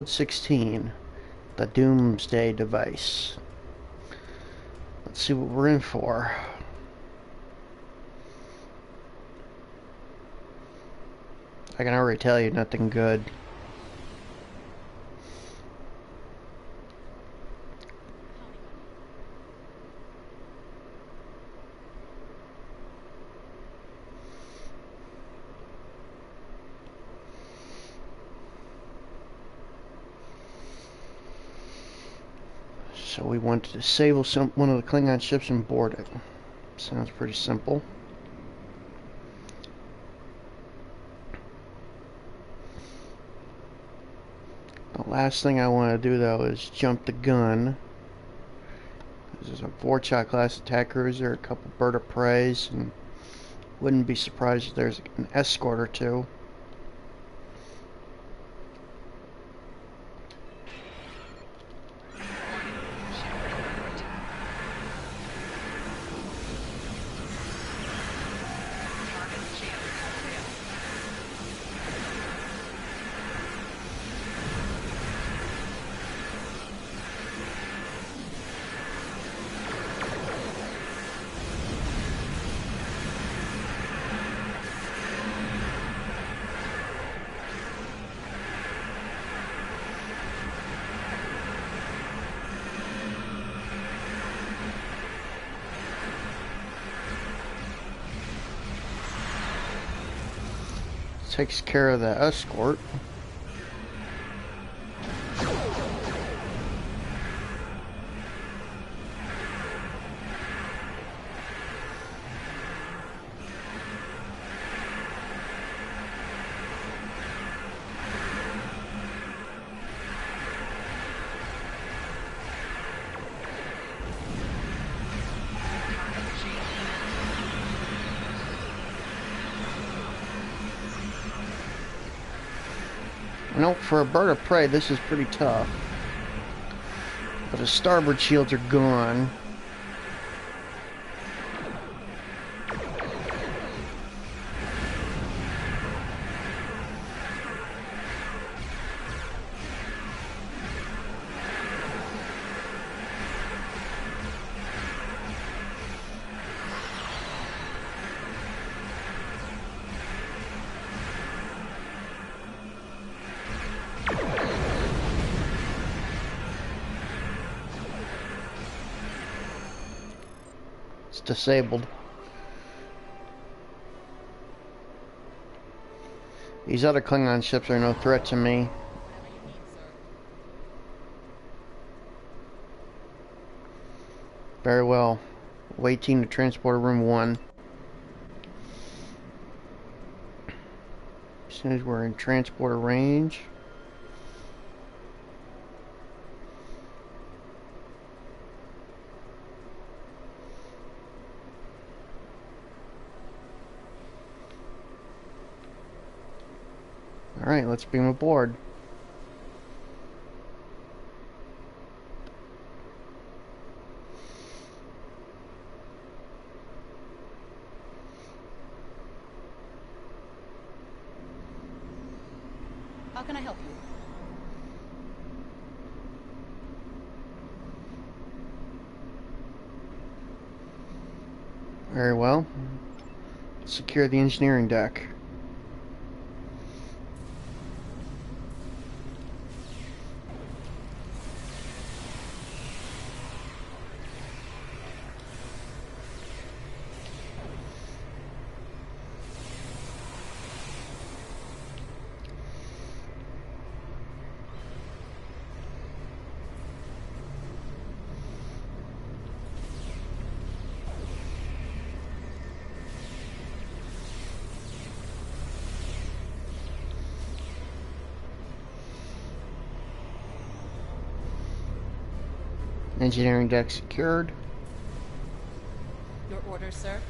E16, the Doomsday device. Let's see what we're in for. I can already tell you nothing good. So we want to disable one of the Klingon ships and board it. Sounds pretty simple. The last thing I want to do though is jump the gun. This is a 4-shot class attack cruiser, a couple bird of preys, and wouldn't be surprised if there's an escort or two. Takes care of the escort. You know, for a bird of prey, this is pretty tough. But the starboard shields are gone. It's disabled. These other Klingon ships are no threat to me. Very well. Waiting to transporter room 1. As soon as we're in transporter range. Alright, let's beam aboard. How can I help you? Very well. Secure the engineering deck. Engineering deck secured. Your order, sir?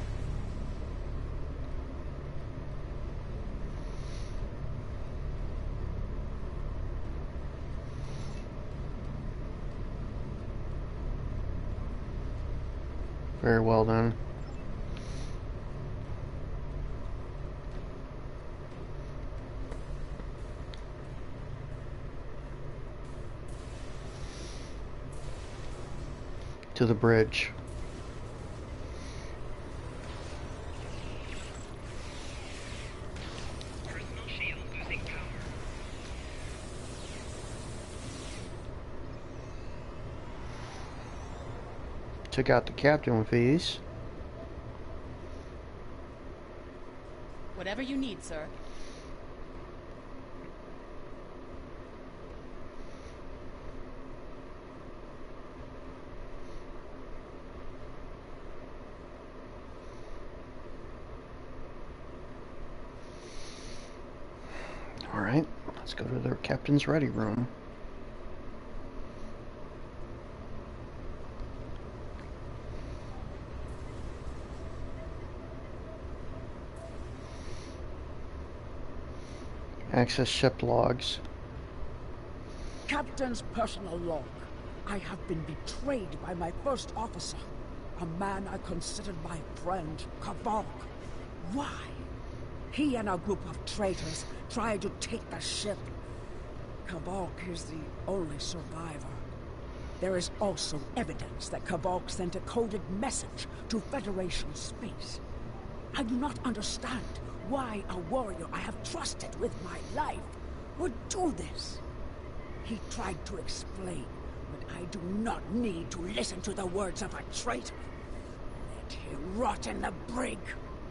Very well done. to the bridge. Personal shield losing power. Took out the captain with ease. Whatever you need, sir. Alright, let's go to their captain's ready room. Access ship logs. Captain's personal log. I have been betrayed by my first officer, a man I considered my friend, Kavok. Why? He and a group of traitors tried to take the ship. Kavok is the only survivor. There is also evidence that Kavok sent a coded message to Federation space. I do not understand why a warrior I have trusted with my life would do this. He tried to explain, but I do not need to listen to the words of a traitor. Let him rot in the brig.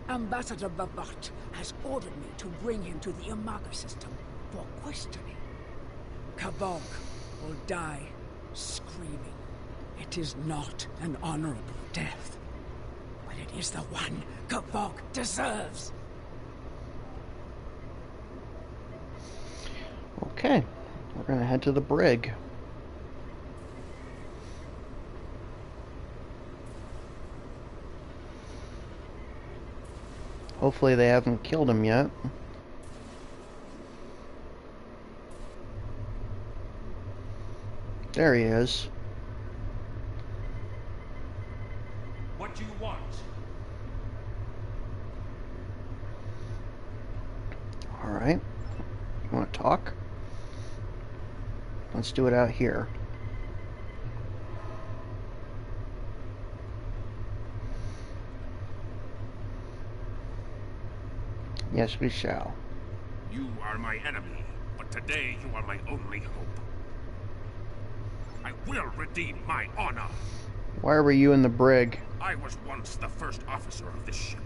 Ambassador Babat has ordered me to bring him to the Imaga system for questioning. Kavok will die screaming. It is not an honorable death, but it is the one Kavok deserves. Okay, we're gonna head to the brig. Hopefully they haven't killed him yet. There he is. What do you want? Alright. You wanna talk? Let's do it out here. Yes, we shall. You are my enemy, but today you are my only hope. I will redeem my honor. Why were you in the brig? I was once the first officer of this ship.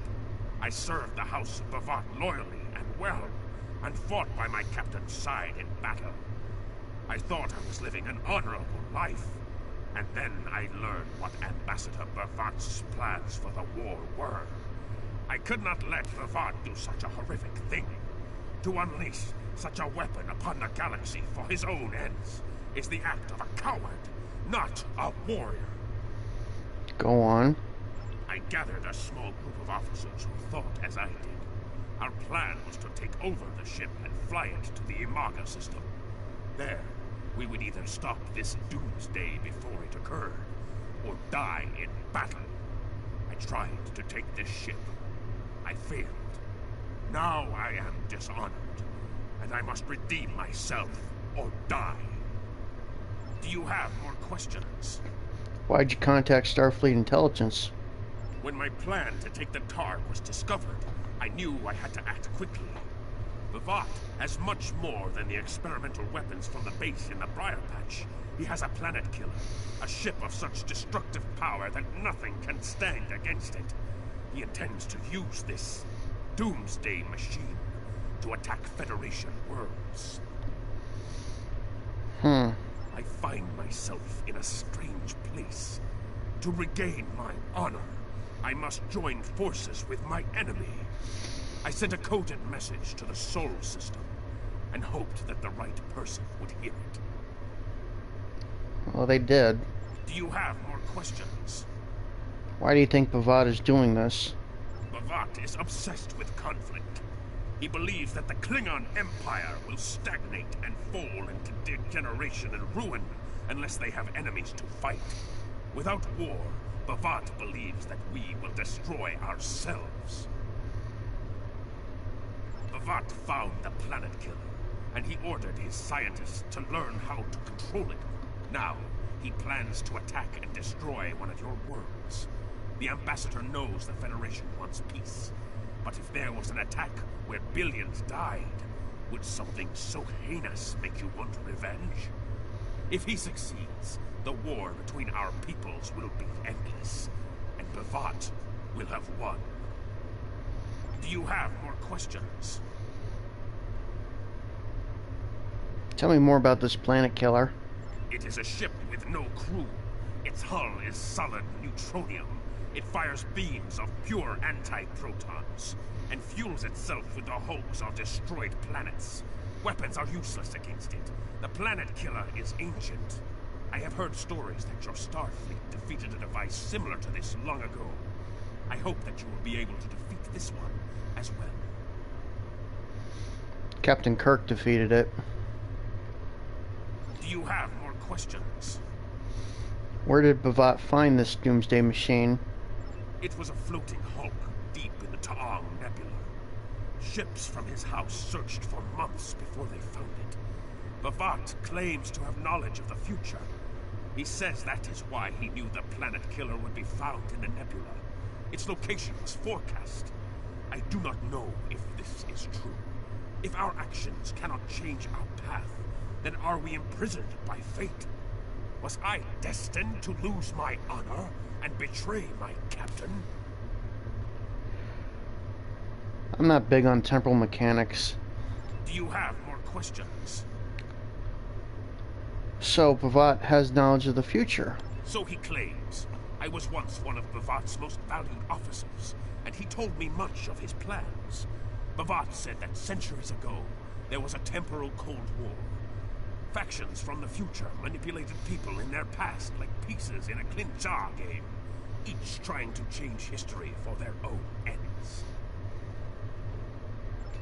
I served the House of Bavat loyally and well, and fought by my captain's side in battle. I thought I was living an honorable life, and then I learned what Ambassador Bavat's plans for the war were. I could not let Bavat do such a horrific thing. To unleash such a weapon upon the galaxy for his own ends is the act of a coward, not a warrior. Go on. I gathered a small group of officers who thought as I did. Our plan was to take over the ship and fly it to the Imaga system. There, we would either stop this doomsday before it occurred, or die in battle. I tried to take this ship. I failed. Now I am dishonored, and I must redeem myself or die. Do you have more questions? Why'd you contact Starfleet Intelligence? When my plan to take the Tar was discovered, I knew I had to act quickly. Bavat has much more than the experimental weapons from the base in the Briar Patch. He has a planet killer, a ship of such destructive power that nothing can stand against it. He intends to use this doomsday machine to attack Federation worlds. I find myself in a strange place. To regain my honor, I must join forces with my enemy. I sent a coded message to the Sol system and hoped that the right person would hear it. Well, they did. Do you have more questions? Why do you think Bavat is doing this? Bavat is obsessed with conflict. He believes that the Klingon Empire will stagnate and fall into degeneration and ruin unless they have enemies to fight. Without war, Bavat believes that we will destroy ourselves. Bavat found the planet killer, and he ordered his scientists to learn how to control it. Now, He plans to attack and destroy one of your worlds. The Ambassador knows the Federation wants peace. But if there was an attack where billions died, would something so heinous make you want revenge? If he succeeds, the war between our peoples will be endless, and Bavat will have won. Do you have more questions? Tell me more about this planet killer. It is a ship with no crew. Its hull is solid neutronium. It fires beams of pure anti-protons, and fuels itself with the hulks of destroyed planets. Weapons are useless against it. The planet killer is ancient. I have heard stories that your Starfleet defeated a device similar to this long ago. I hope that you will be able to defeat this one as well. Captain Kirk defeated it. Do you have more questions? Where did Bavat find this doomsday machine? It was a floating hulk deep in the Ta'ang Nebula. Ships from his house searched for months before they found it. Bavat claims to have knowledge of the future. He says that is why he knew the planet killer would be found in the nebula. Its location was forecast. I do not know if this is true. If our actions cannot change our path, then are we imprisoned by fate? Was I destined to lose my honor and betray my captain? I'm not big on temporal mechanics. Do you have more questions? So, Bavat has knowledge of the future. So he claims. I was once one of Bavat's most valued officers, and he told me much of his plans. Bavat said that centuries ago, there was a temporal Cold War. Factions from the future manipulated people in their past like pieces in a Clint-Jar game, each trying to change history for their own ends.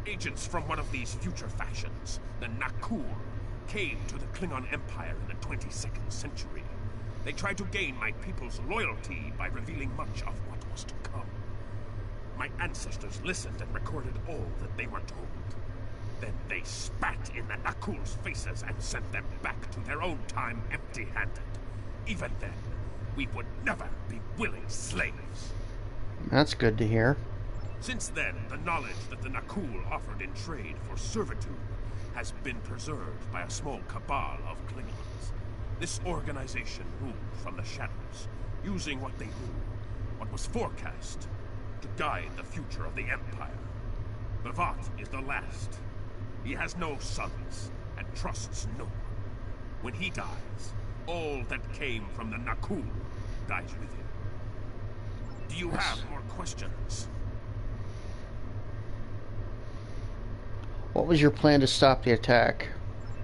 Agents from one of these future factions, the Nakul, came to the Klingon Empire in the 22nd century. They tried to gain my people's loyalty by revealing much of what was to come. My ancestors listened and recorded all that they were told. Then they spat in the Nakul's faces and sent them back to their own time empty-handed. Even then, we would never be willing slaves. That's good to hear. Since then, the knowledge that the Nakul offered in trade for servitude has been preserved by a small cabal of Klingons. This organization ruled from the shadows, using what they knew, what was forecast, to guide the future of the Empire. Bavat is the last. He has no sons, and trusts no one. When he dies, all that came from the Nakul dies with him. Do you have more questions? What was your plan to stop the attack?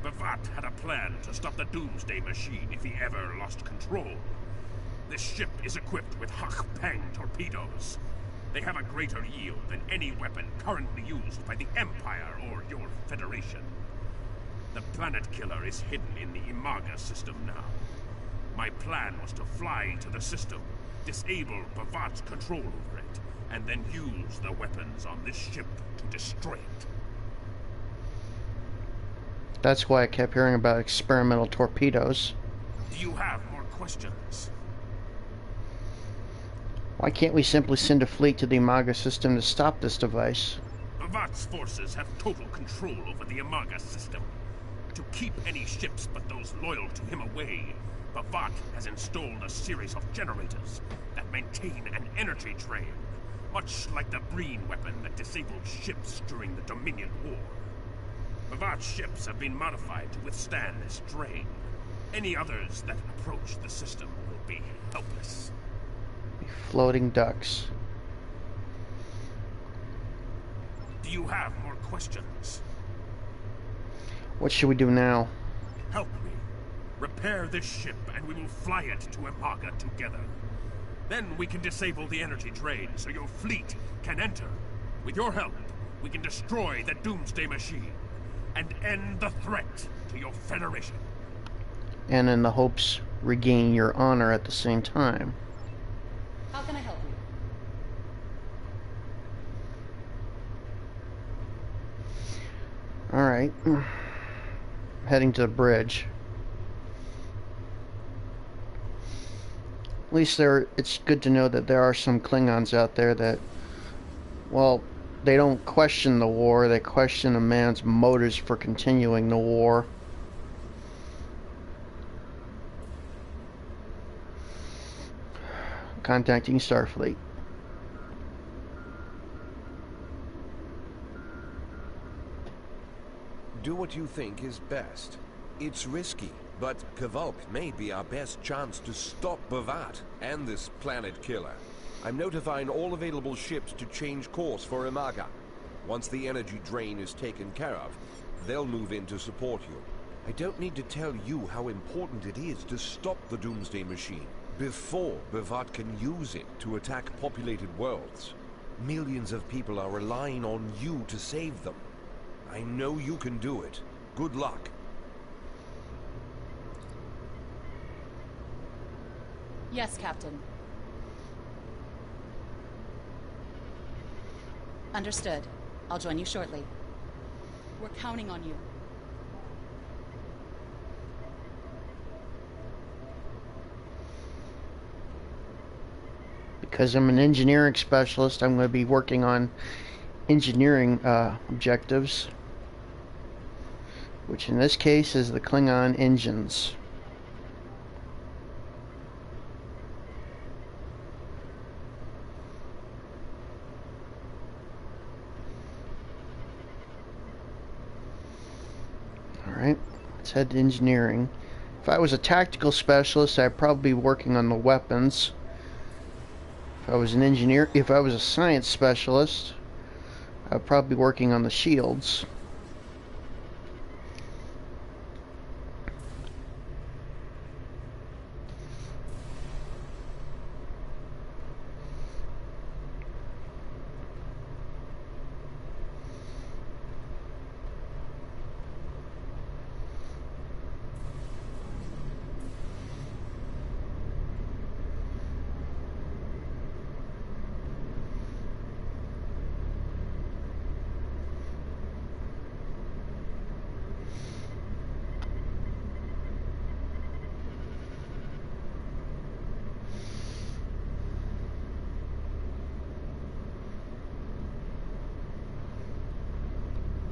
Bavat had a plan to stop the Doomsday Machine if he ever lost control. This ship is equipped with Hak-Pang torpedoes. They have a greater yield than any weapon currently used by the Empire or your Federation. The planet killer is hidden in the Imaga system now. My plan was to fly to the system, disable Bavat's control over it, and then use the weapons on this ship to destroy it. That's why I kept hearing about experimental torpedoes. Do you have more questions? Why can't we simply send a fleet to the Imaga system to stop this device? Bavat's forces have total control over the Imaga system. To keep any ships but those loyal to him away, Bavat has installed a series of generators that maintain an energy drain, much like the Breen weapon that disabled ships during the Dominion War. Bavat's ships have been modified to withstand this drain. Any others that approach the system will be helpless. Floating ducks. Do you have more questions? What should we do now? Help me. Repair this ship and we will fly it to Imaga together. Then we can disable the energy drain so your fleet can enter. With your help, we can destroy the Doomsday Machine and end the threat to your Federation. And in the hopes regain your honor at the same time. How can I help you? Alright. Heading to the bridge. At least it's good to know that there are some Klingons out there that, well, they don't question the war, they question a man's motives for continuing the war. Contacting Starfleet. Do what you think is best. It's risky, but Kvalk may be our best chance to stop Bovat and this planet killer. I'm notifying all available ships to change course for Imaga. Once the energy drain is taken care of, they'll move in to support you. I don't need to tell you how important it is to stop the Doomsday Machine before Bovat can use it to attack populated worlds. Millions of people are relying on you to save them. I know you can do it. Good luck. Yes, Captain. Understood. I'll join you shortly. We're counting on you. Because I'm an engineering specialist, I'm going to be working on engineering objectives, which in this case is the Klingon engines. Alright, let's head to engineering. If I was a tactical specialist, I'd probably be working on the weapons. If I was an engineer, if I was a science specialist, I'd probably be working on the shields.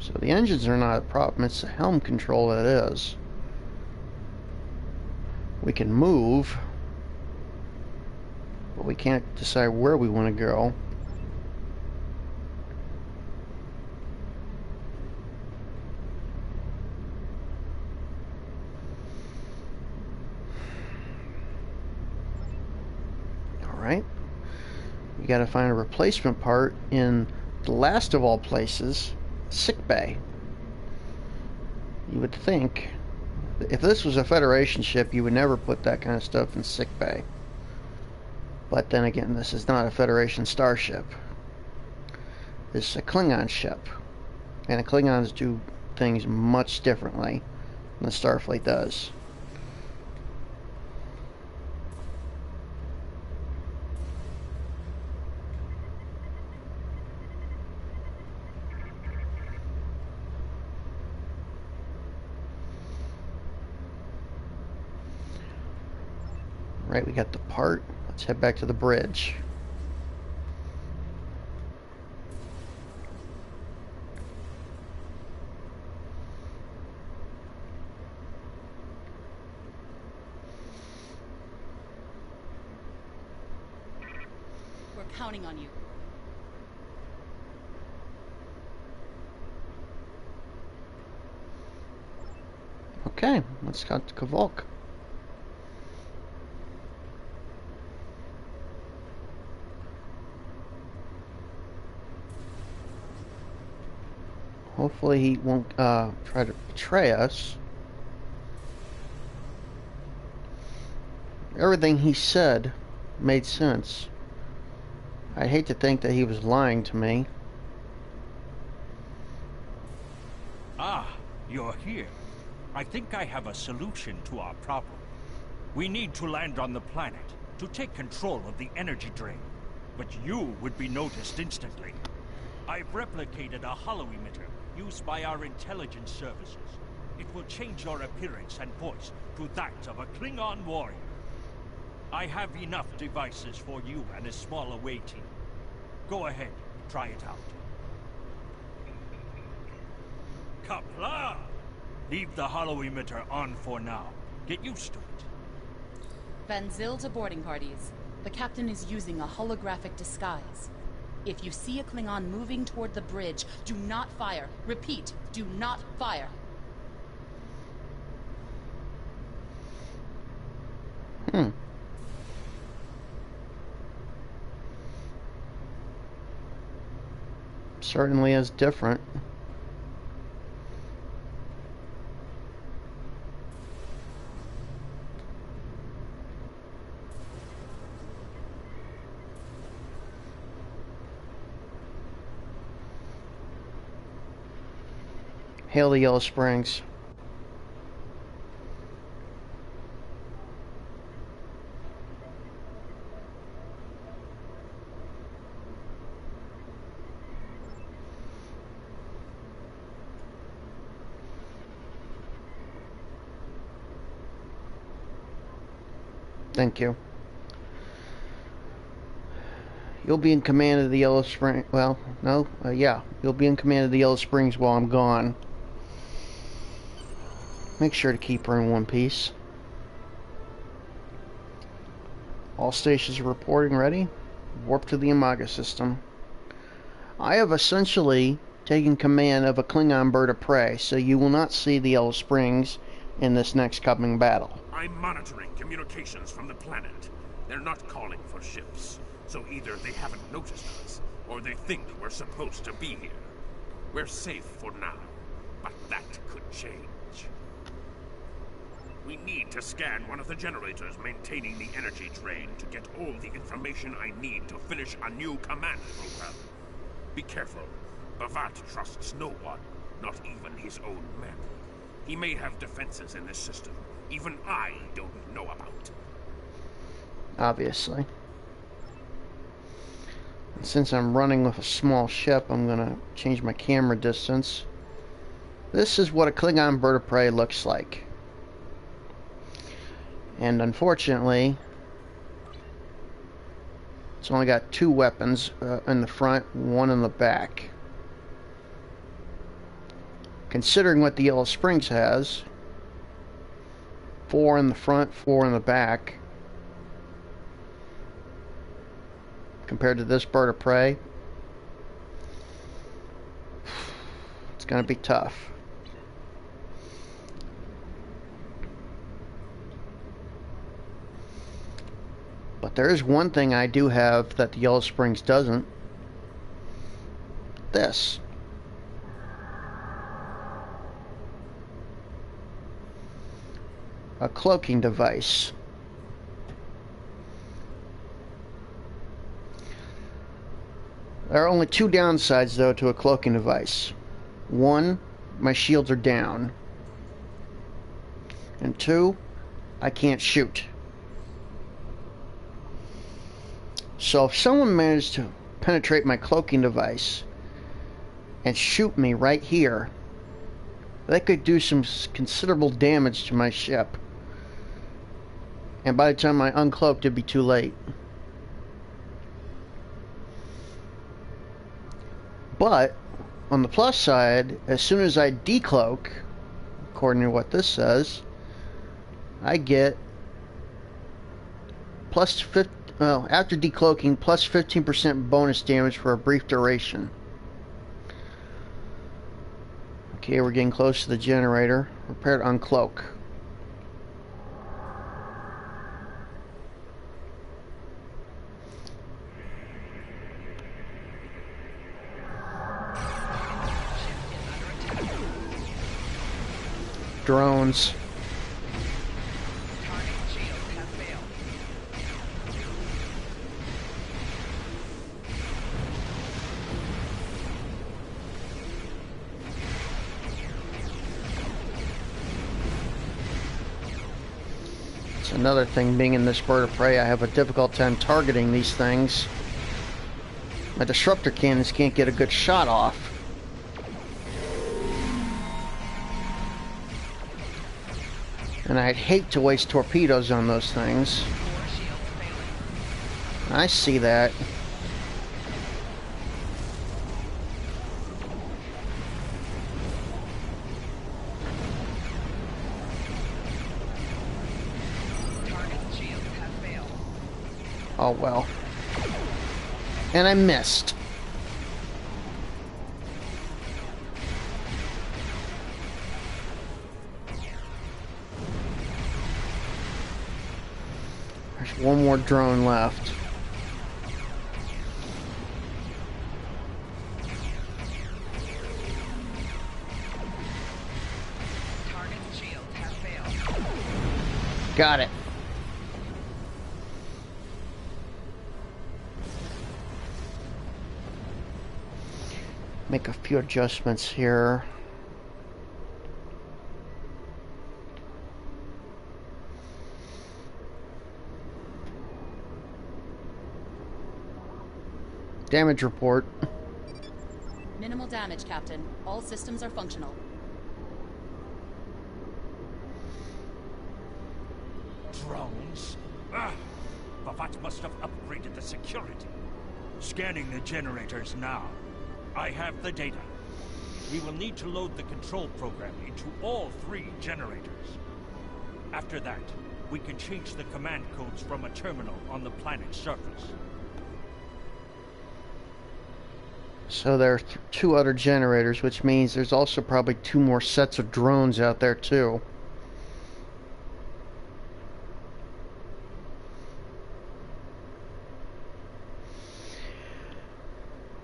So the engines are not a problem, it's the helm control that is. We can move, but we can't decide where we want to go. Alright. We gotta find a replacement part in the last of all places, sick bay. You would think, if this was a Federation ship, you would never put that kind of stuff in sick bay. But then again, this is not a Federation starship. This is a Klingon ship. And the Klingons do things much differently than Starfleet does. Right, we got the part. Let's head back to the bridge. We're counting on you. Okay, let's cut to Kvalk. Hopefully he won't try to betray us. Everything he said made sense. I hate to think that he was lying to me. Ah, you're here. I think I have a solution to our problem. We need to land on the planet to take control of the energy drain. But you would be noticed instantly. I've replicated a holo-emitter used by our intelligence services. It will change your appearance and voice to that of a Klingon warrior. I have enough devices for you and a small away team. Go ahead, try it out. Kapla! Leave the hollow emitter on for now. Get used to it. Van Zyl to boarding parties. The captain is using a holographic disguise. If you see a Klingon moving toward the bridge, do not fire. Repeat, do not fire. Certainly is different. Hail the Yellow Springs. Thank you. You'll be in command of the Yellow Springs. Well, no, yeah. You'll be in command of the Yellow Springs while I'm gone. Make sure to keep her in one piece. All stations are reporting ready. Warp to the Imaga system. I have essentially taken command of a Klingon bird of prey, so you will not see the Yellow Springs in this next coming battle. I'm monitoring communications from the planet. They're not calling for ships, so either they haven't noticed us, or they think we're supposed to be here. We're safe for now, but that could change. We need to scan one of the generators maintaining the energy drain to get all the information I need to finish a new command program. Be careful. Bavat trusts no one, not even his own men. He may have defenses in this system even I don't know about. Obviously. And since I'm running with a small ship, I'm gonna change my camera distance. This is what a Klingon bird of prey looks like. And unfortunately, it's only got two weapons in the front, one in the back. Considering what the Yellow Springs has, 4 in the front, 4 in the back, compared to this bird of prey, it's going to be tough. But there is one thing I do have that the Yellow Springs doesn't. This. A cloaking device. There are only two downsides, though, to a cloaking device. One, my shields are down. And two, I can't shoot. So if someone managed to penetrate my cloaking device and shoot me right here, that could do some considerable damage to my ship. And by the time I uncloaked, it'd be too late. But, on the plus side, as soon as I decloak, according to what this says, I get plus 50, well, after decloaking, plus 15% bonus damage for a brief duration. Okay, we're getting close to the generator. Prepare to uncloak. Drones. Target shields have failed. It's another thing, being in this bird of prey, I have a difficult time targeting these things. My disruptor cannons can't get a good shot off. And I'd hate to waste torpedoes on those things. Core shields I see that. Target's shields have failed. Oh well. And I missed. There's one more drone left. Target's shields have failed. Got it. Make a few adjustments here. Damage report. Minimal damage, Captain. All systems are functional. Drones? Ah! Bavat must have upgraded the security. Scanning the generators now. I have the data. We will need to load the control program into all 3 generators. After that, we can change the command codes from a terminal on the planet's surface. So there are 2 other generators, which means there's also probably 2 more sets of drones out there too.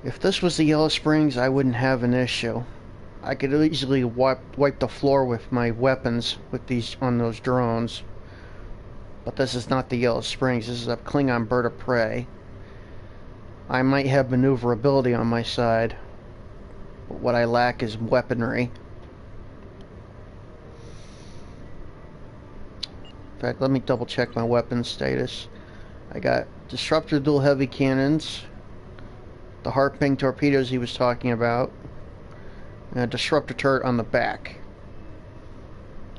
If this was the Yellow Springs, I wouldn't have an issue. I could easily wipe the floor with my weapons with these on those drones. But this is not the Yellow Springs. This is a Klingon bird of prey. I might have maneuverability on my side, but what I lack is weaponry. In fact, let me double check my weapon status. I got disruptor dual heavy cannons, the harping torpedoes he was talking about, and a disruptor turret on the back.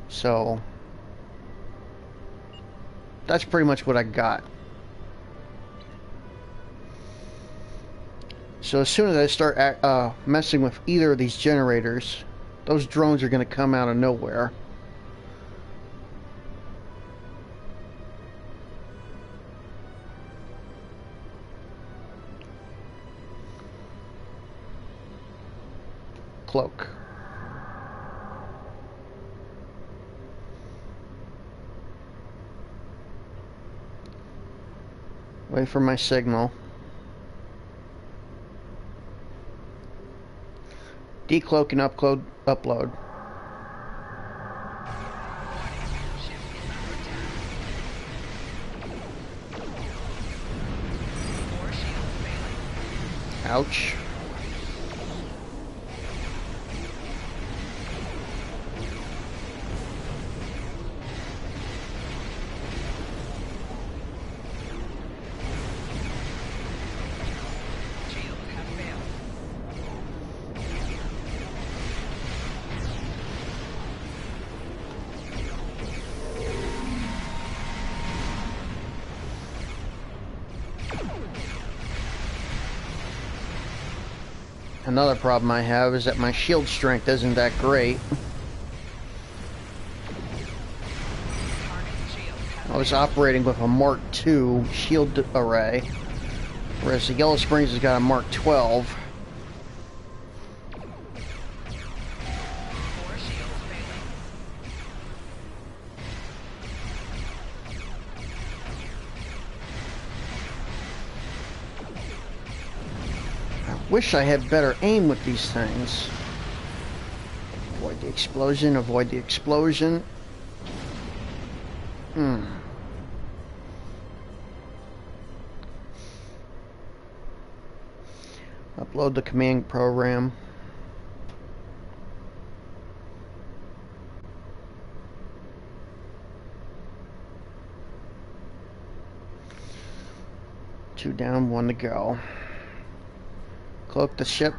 So that's pretty much what I got. So as soon as I start messing with either of these generators, those drones are going to come out of nowhere. Cloak. Wait for my signal. Decloak and upload. Ouch. Another problem I have is that my shield strength isn't that great. I was operating with a Mark II shield array, whereas the Yellow Springs has got a Mark 12. Wish I had better aim with these things. Avoid the explosion, avoid the explosion. Upload the command program. Two down, one to go. Cloak the ship.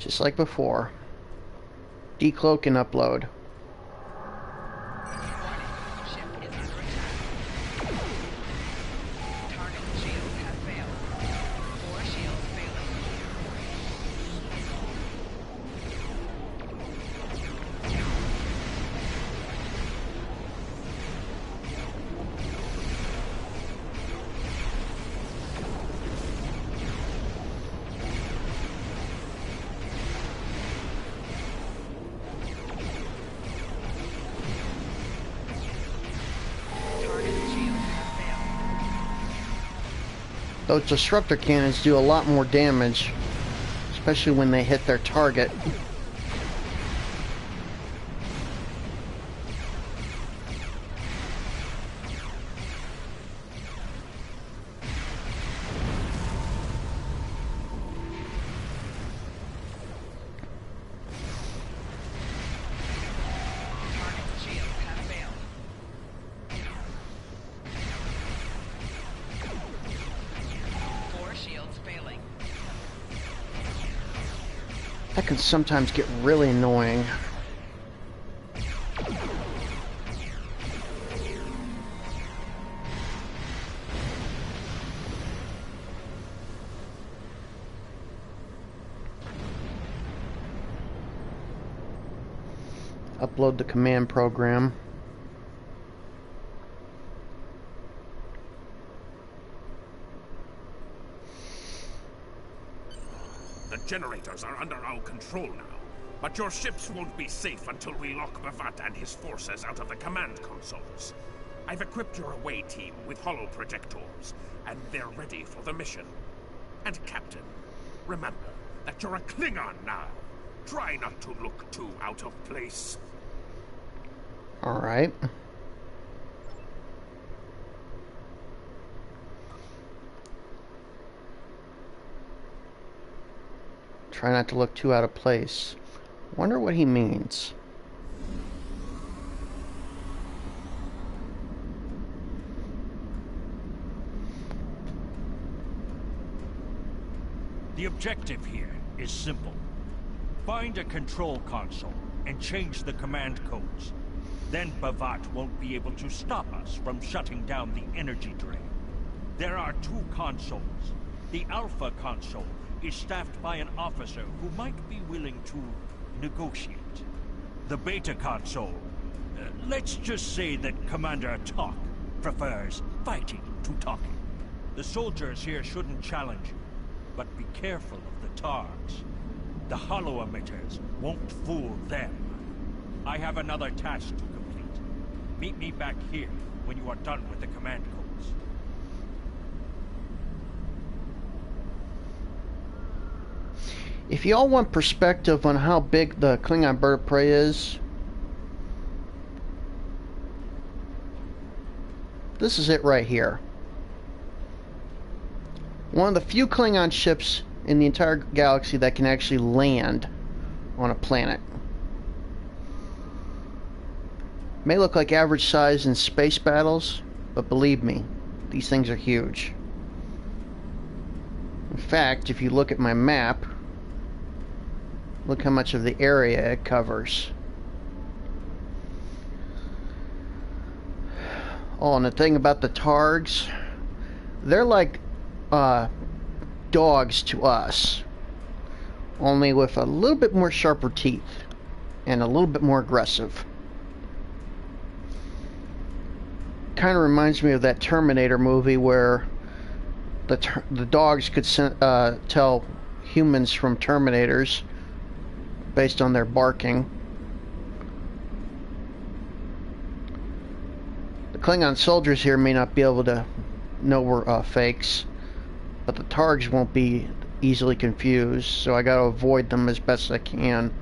Just like before. Decloak and upload. Warning. Ship is under attack. Target shields have failed. 4 shields failing. Target shields have failed. Those disruptor cannons do a lot more damage, especially when they hit their target. Target shields have failed. 4 shields failing. That can sometimes get really annoying. Upload the command program. The generators are under our control now, but your ships won't be safe until we lock Bavat and his forces out of the command consoles. I've equipped your away team with holo projectors, and they're ready for the mission. And Captain, remember that you're a Klingon now. Try not to look too out of place. Alright. Try not to look too out of place. Wonder what he means. The objective here is simple. Find a control console and change the command codes. Then Bavat won't be able to stop us from shutting down the energy drain. There are 2 consoles. The Alpha console is staffed by an officer who might be willing to negotiate. The Beta console, let's just say that Commander Talk prefers fighting to talking. The soldiers here shouldn't challenge you, but be careful of the Targs. The holo emitters won't fool them. I have another task to complete. Meet me back here when you are done with the command codes. If y'all want perspective on how big the Klingon bird of prey is, this is it right here. One of the few Klingon ships in the entire galaxy that can actually land on a planet. May look like average size in space battles, but believe me, these things are huge. In fact, if you look at my map, look how much of the area it covers. Oh, and the thing about the Targs, they're like dogs to us, only with a little bit more sharper teeth and a little bit more aggressive. Kind of reminds me of that Terminator movie where the dogs could tell humans from Terminators based on their barking. The Klingon soldiers here may not be able to know we're fakes, but the Targs won't be easily confused, so I gotta avoid them as best I can.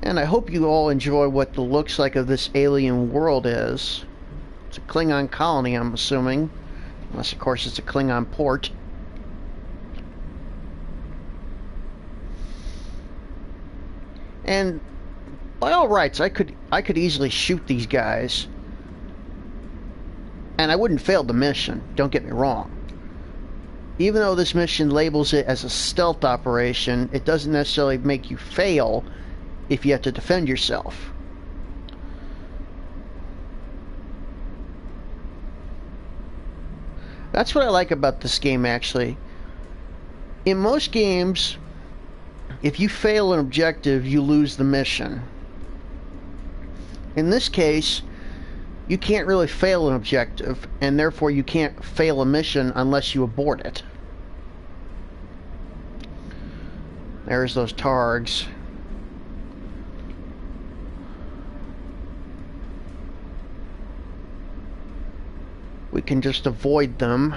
And I hope you all enjoy what the looks like of this alien world is. It's a Klingon colony, I'm assuming. Unless, of course, it's a Klingon port. And by all rights, I could easily shoot these guys. And I wouldn't fail the mission, don't get me wrong. even though this mission labels it as a stealth operation, it doesn't necessarily make you fail if you have to defend yourself. That's what I like about this game, actually. In most games, if you fail an objective, you lose the mission. In this case, you can't really fail an objective, and therefore you can't fail a mission unless you abort it. There's those targs. We can just avoid them.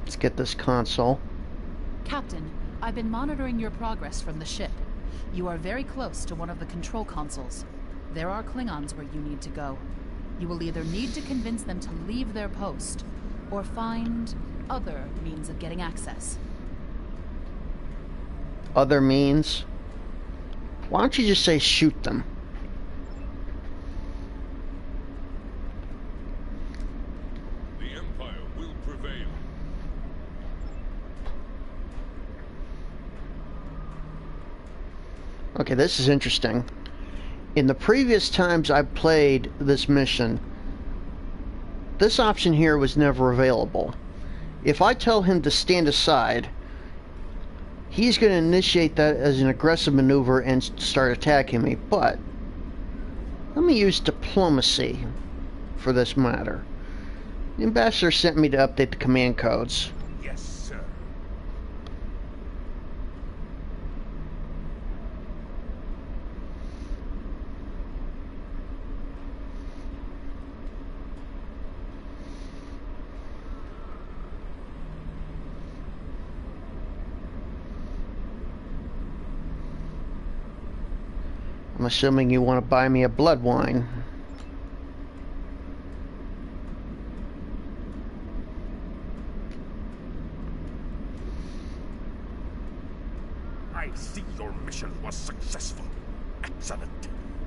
Let's get this console. Captain, I've been monitoring your progress from the ship. You are very close to one of the control consoles. There are Klingons where you need to go. You will either need to convince them to leave their post, or find other means of getting access. Other means? Why don't you just say shoot them? The Empire will prevail. Okay, this is interesting. In the previous times I've played this mission, this option here was never available. If I tell him to stand aside, he's going to initiate that as an aggressive maneuver and start attacking me. But let me use diplomacy for this matter. The ambassador sent me to update the command codes. Yes, sir. I'm assuming you want to buy me a blood wine. I see your mission was successful. Excellent.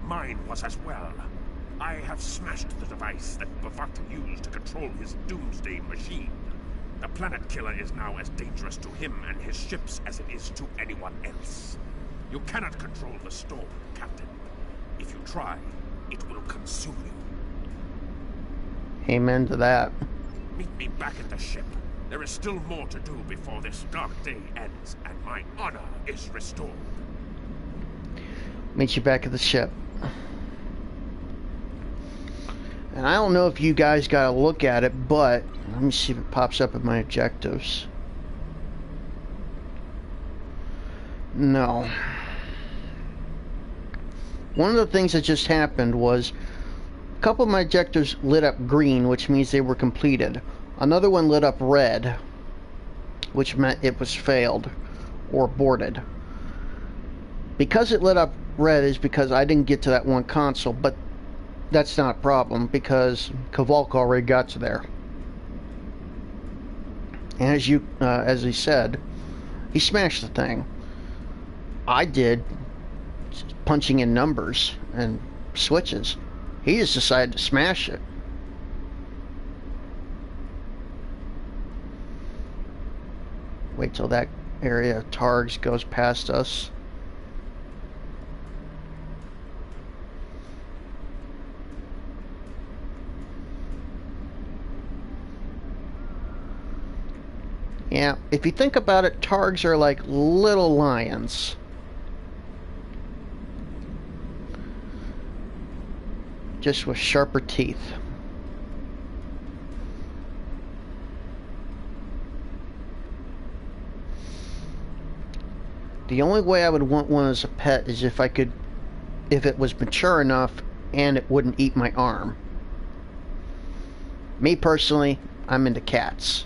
Mine was as well. I have smashed the device that Bavat used to control his doomsday machine. The planet killer is now as dangerous to him and his ships as it is to anyone else. You cannot control the storm, Captain. If you try, it will consume you. Amen to that. Meet me back at the ship. There is still more to do before this dark day ends, and my honor is restored. Meet you back at the ship. And I don't know if you guys got a look at it, but let me see if it pops up in my objectives. No. One of the things that just happened was a couple of my objectives lit up green, which means they were completed. Another one lit up red, which meant it was failed or aborted. Because it lit up red is because I didn't get to that one console, but that's not a problem because Kavalk already got to there. And as he said, he smashed the thing. I did punching in numbers and switches. He just decided to smash it. Wait till that area of targs goes past us. Yeah, if you think about it, targs are like little lions. Just with sharper teeth. The only way I would want one as a pet is if it was mature enough and it wouldn't eat my arm. Me personally, I'm into cats.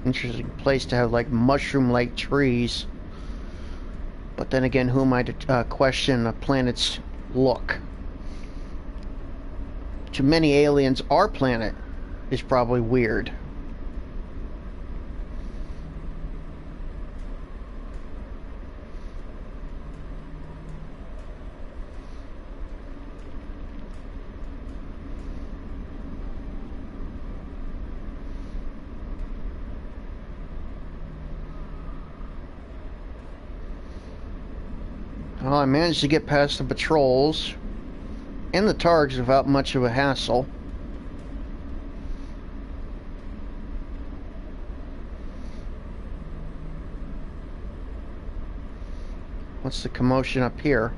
interesting place to have like mushroom-like trees. But then again, who am I to question a planet's look? To many aliens, our planet is probably weird. Well, I managed to get past the patrols and the targs without much of a hassle. What's the commotion up here?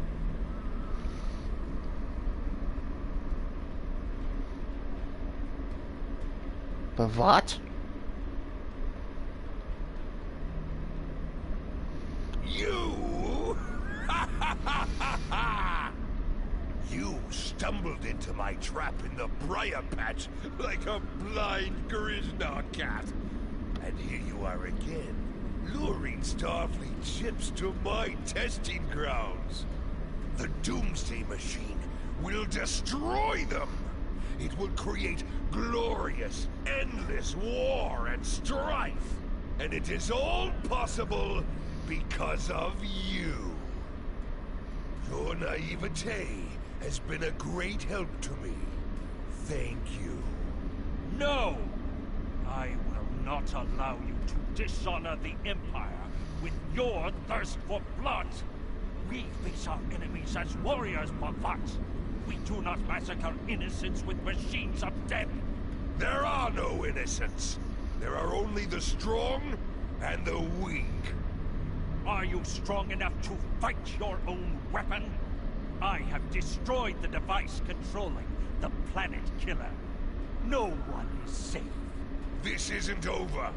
Bavat? You! You stumbled into my trap in the briar patch like a blind Grisnar cat. And here you are again, luring Starfleet ships to my testing grounds. The Doomsday Machine will destroy them. It will create glorious, endless war and strife. And it is all possible because of you. Your naivete has been a great help to me. Thank you. No! I will not allow you to dishonor the Empire with your thirst for blood. We face our enemies as warriors, Bavat. We do not massacre innocents with machines of death. There are no innocents. There are only the strong and the weak. Are you strong enough to fight your own weapon? I have destroyed the device controlling the planet killer. No one is safe. This isn't over.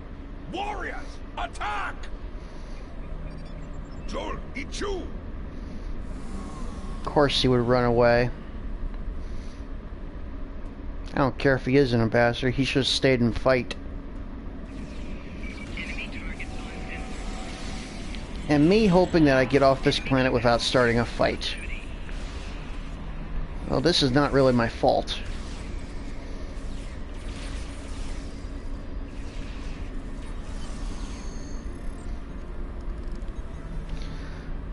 Warriors, attack! Joel, Ichu! Of course he would run away. I don't care if he is an ambassador, he should have stayed and fight. And me hoping that I get off this planet without starting a fight. Well, this is not really my fault.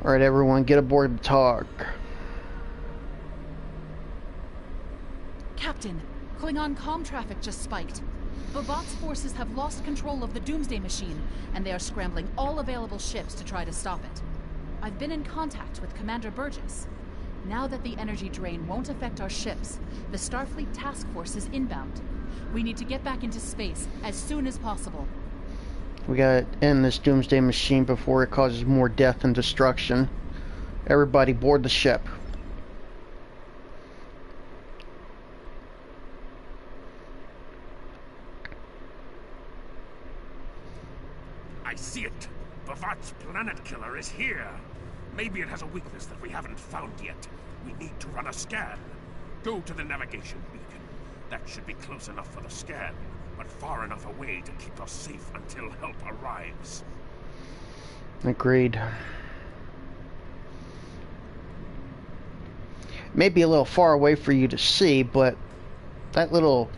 Alright everyone, get aboard the Targ. Captain, Klingon comm traffic just spiked. Bavat's forces have lost control of the Doomsday Machine, and they are scrambling all available ships to try to stop it. I've been in contact with Commander Burgess. Now that the energy drain won't affect our ships, the Starfleet task force is inbound. We need to get back into space as soon as possible. We gotta end this Doomsday Machine before it causes more death and destruction. Everybody board the ship. I see it. Bavat's planet killer is here. Maybe it has a weakness that we haven't found yet. We need to run a scan. Go to the navigation beacon. That should be close enough for the scan, but far enough away to keep us safe until help arrives. Agreed. Maybe a little far away for you to see, but that little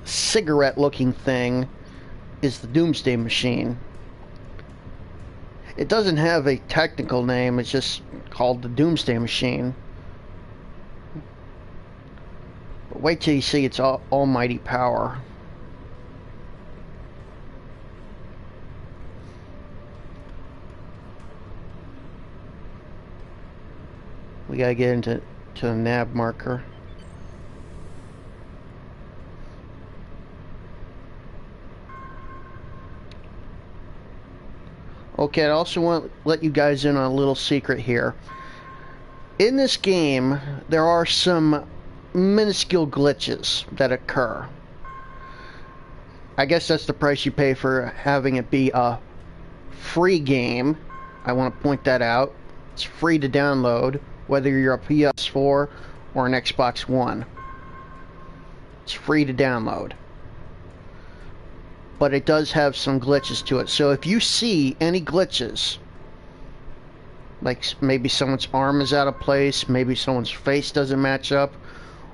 cigarette-looking thing is the Doomsday Machine. It doesn't have a technical name, it's just called the Doomsday Machine. But wait till you see its almighty power. We gotta get into the nav marker. Okay, I also want to let you guys in on a little secret here. In this game, there are some minuscule glitches that occur. I guess that's the price you pay for having it be a free game. I want to point that out. It's free to download, whether you're a PS4 or an Xbox One. It's free to download. but it does have some glitches to it. So if you see any glitches, like maybe someone's arm is out of place, maybe someone's face doesn't match up,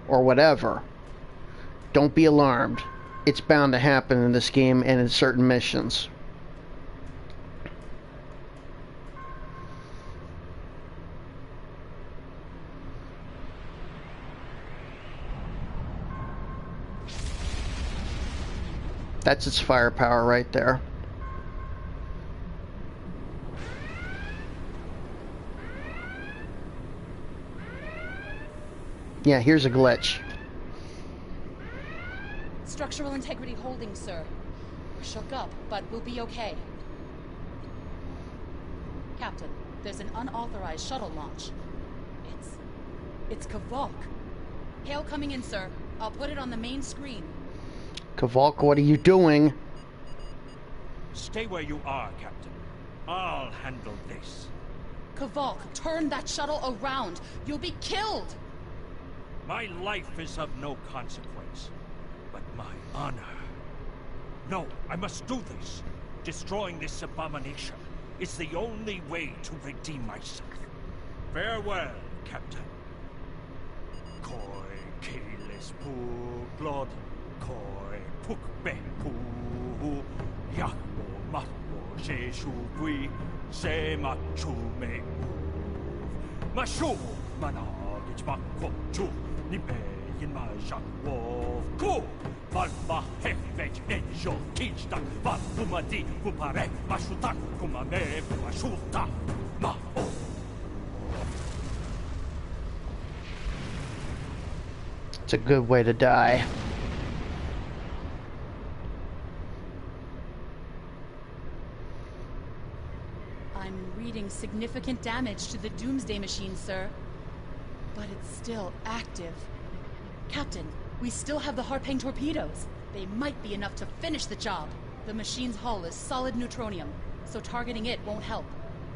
or whatever, don't be alarmed. It's bound to happen in this game and in certain missions. That's its firepower right there. Yeah, here's a glitch. Structural integrity holding, sir. We're shook up, but we'll be okay. Captain, there's an unauthorized shuttle launch. It's Kavok. Hail coming in, sir. I'll put it on the main screen. Kavok, what are you doing? Stay where you are, Captain. I'll handle this. Kavok, turn that shuttle around. You'll be killed! My life is of no consequence, but my honor. No, I must do this. Destroying this abomination is the only way to redeem myself. Farewell, Captain. Koi keles pu glod, koi puk be pu, yakmo matmo she shu gui, se machu me u. Mashu managich makko chu, ni be yin ma shak wo ku. Valma hefej enjo kinsta, va umadi kupare, mashutak kumame mashuta ma o. It's a good way to die. I'm reading significant damage to the Doomsday Machine, sir. But it's still active. Captain, we still have the Harpang torpedoes. They might be enough to finish the job. The machine's hull is solid neutronium, so targeting it won't help.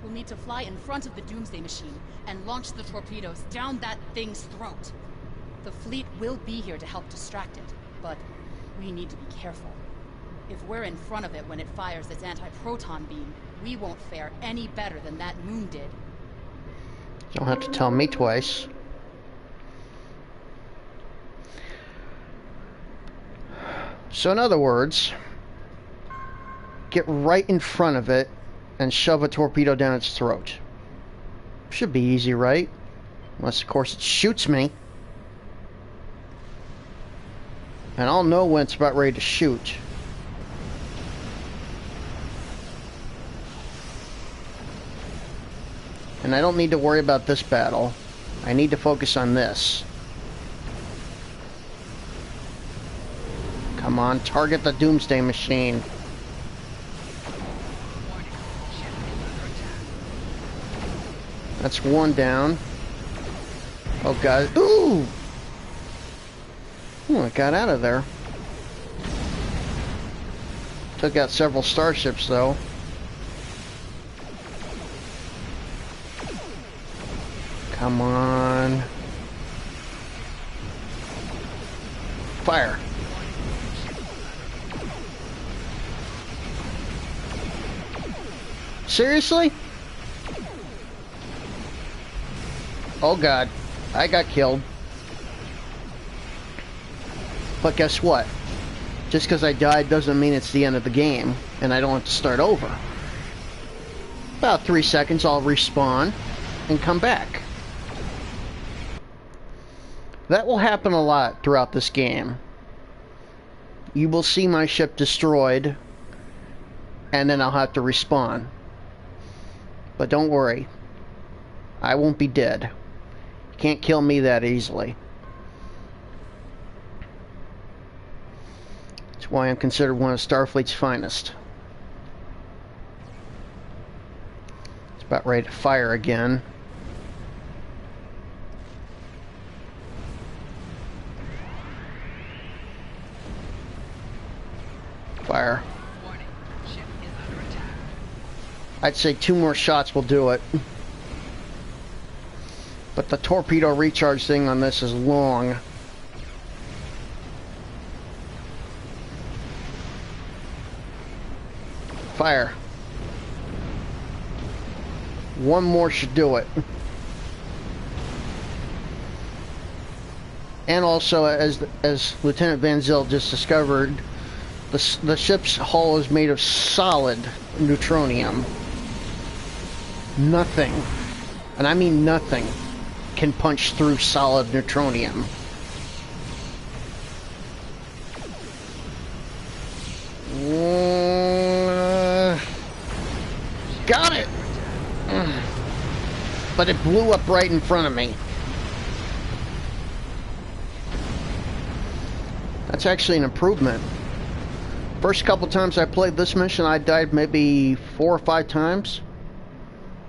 We'll need to fly in front of the Doomsday Machine and launch the torpedoes down that thing's throat. The fleet will be here to help distract it, but we need to be careful. If we're in front of it when it fires its anti-proton beam, we won't fare any better than that moon did. Don't have to tell me twice. So in other words, get right in front of it and shove a torpedo down its throat. Should be easy, right? Unless, of course, it shoots me. And I'll know when it's about ready to shoot. And I don't need to worry about this battle. I need to focus on this. Come on, target the Doomsday Machine. That's one down. Oh god. Ooh! Ooh, it got out of there. Took out several starships though. Come on. Fire. Seriously? Oh god, I got killed. But guess what? Just because I died doesn't mean it's the end of the game, and I don't have to start over. About 3 seconds I'll respawn and come back. That will happen a lot throughout this game. You will see my ship destroyed, and then I'll have to respawn. But don't worry, I won't be dead. You can't kill me that easily. That's why I'm considered one of Starfleet's finest. It's about ready to fire again. Fire. Warning. Ship is under attack. I'd say 2 more shots will do it. But the torpedo recharge thing on this is long. Fire. One more should do it. And also, as Lieutenant Van Zyl just discovered, the ship's hull is made of solid neutronium. Nothing, and I mean nothing, can punch through solid neutronium. Got it! But it blew up right in front of me. That's actually an improvement. First couple times I played this mission, I died maybe 4 or 5 times.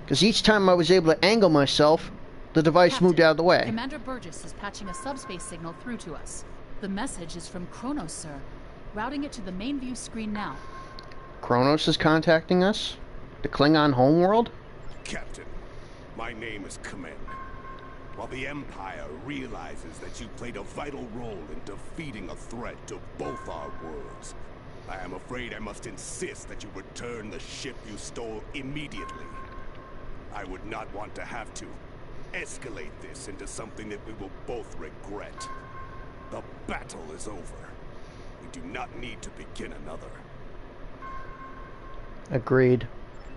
Because each time I was able to angle myself, the device Captain, moved out of the way. Commander Burgess is patching a subspace signal through to us. The message is from Kronos, sir. Routing it to the main view screen now. Kronos is contacting us? The Klingon homeworld? Captain, my name is Kamen. While the Empire realizes that you played a vital role in defeating a threat to both our worlds, I am afraid I must insist that you return the ship you stole immediately. I would not want to have to escalate this into something that we will both regret. The battle is over. We do not need to begin another. Agreed.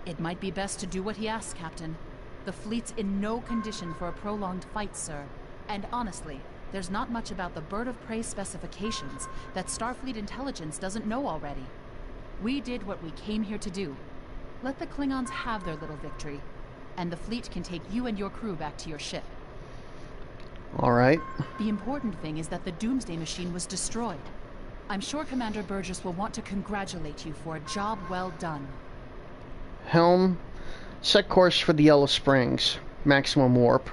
It might be best to do what he asks, Captain. The fleet's in no condition for a prolonged fight, sir. And honestly, there's not much about the Bird of Prey specifications that Starfleet intelligence doesn't know already. We did what we came here to do. Let the Klingons have their little victory, and the fleet can take you and your crew back to your ship. All right. The important thing is that the Doomsday Machine was destroyed. I'm sure Commander Burgess will want to congratulate you for a job well done. Helm, set course for the Yellow Springs. Maximum warp.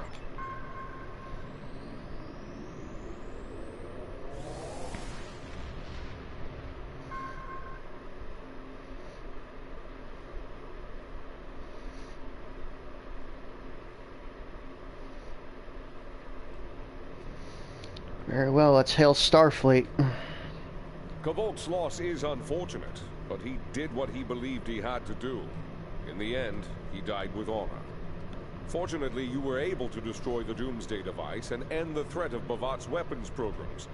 Very well, let's hail Starfleet. Kvolk's loss is unfortunate, but he did what he believed he had to do. In the end, he died with honor. Fortunately, you were able to destroy the Doomsday device and end the threat of Bavat's weapons programs.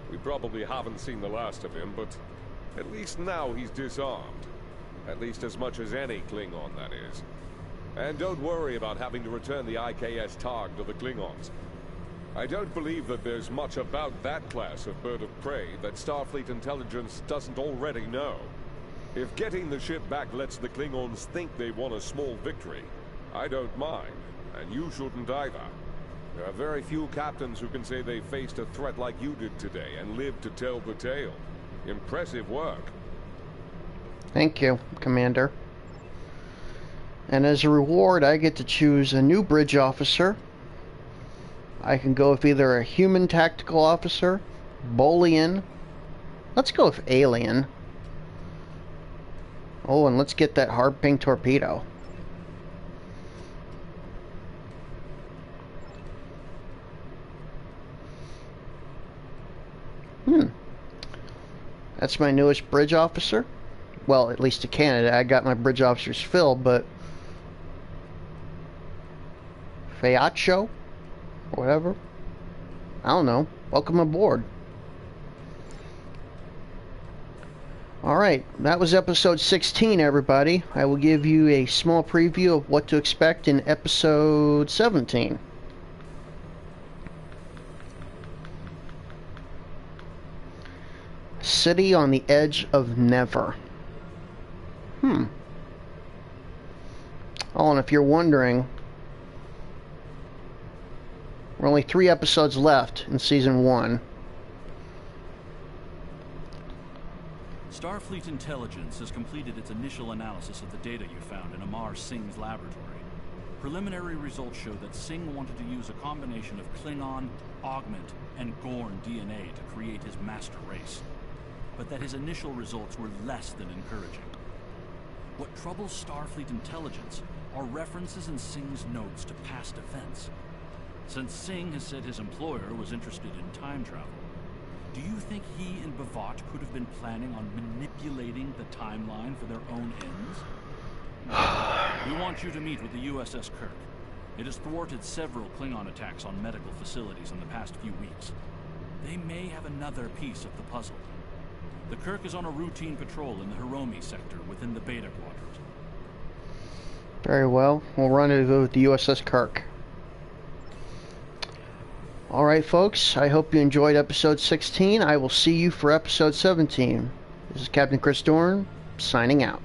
We probably haven't seen the last of him, but at least now he's disarmed. At least as much as any Klingon, that is. And don't worry about having to return the IKS Targ to the Klingons. I don't believe that there's much about that class of bird of prey that Starfleet intelligence doesn't already know. If getting the ship back lets the Klingons think they won a small victory, I don't mind, and you shouldn't either. There are very few captains who can say they faced a threat like you did today and lived to tell the tale. Impressive work. Thank you, Commander. And as a reward, I get to choose a new bridge officer. I can go with either a human tactical officer, Bolian. Let's go with alien. Oh, and let's get that hard ping torpedo. That's my newest bridge officer. Well, at least to Canada. I got my bridge officers filled, but Fayaccio? Or whatever. I don't know. Welcome aboard. Alright, that was episode 16, everybody. I will give you a small preview of what to expect in episode 17. City on the Edge of Never. Oh, and if you're wondering, we're only 3 episodes left in Season 1. Starfleet Intelligence has completed its initial analysis of the data you found in Amar Singh's laboratory. Preliminary results show that Singh wanted to use a combination of Klingon, Augment, and Gorn DNA to create his master race, but that his initial results were less than encouraging. What troubles Starfleet Intelligence are references in Singh's notes to past events. Since Singh has said his employer was interested in time travel, Do you think he and Bavat could have been planning on manipulating the timeline for their own ends? We want you to meet with the USS Kirk. It has thwarted several Klingon attacks on medical facilities in the past few weeks. They may have another piece of the puzzle. The Kirk is on a routine patrol in the Hiromi sector within the Beta Quadrant. Very well. We'll rendezvous with the USS Kirk. Alright, folks. I hope you enjoyed episode 16. I will see you for episode 17. This is Captain Chris Dorn, signing out.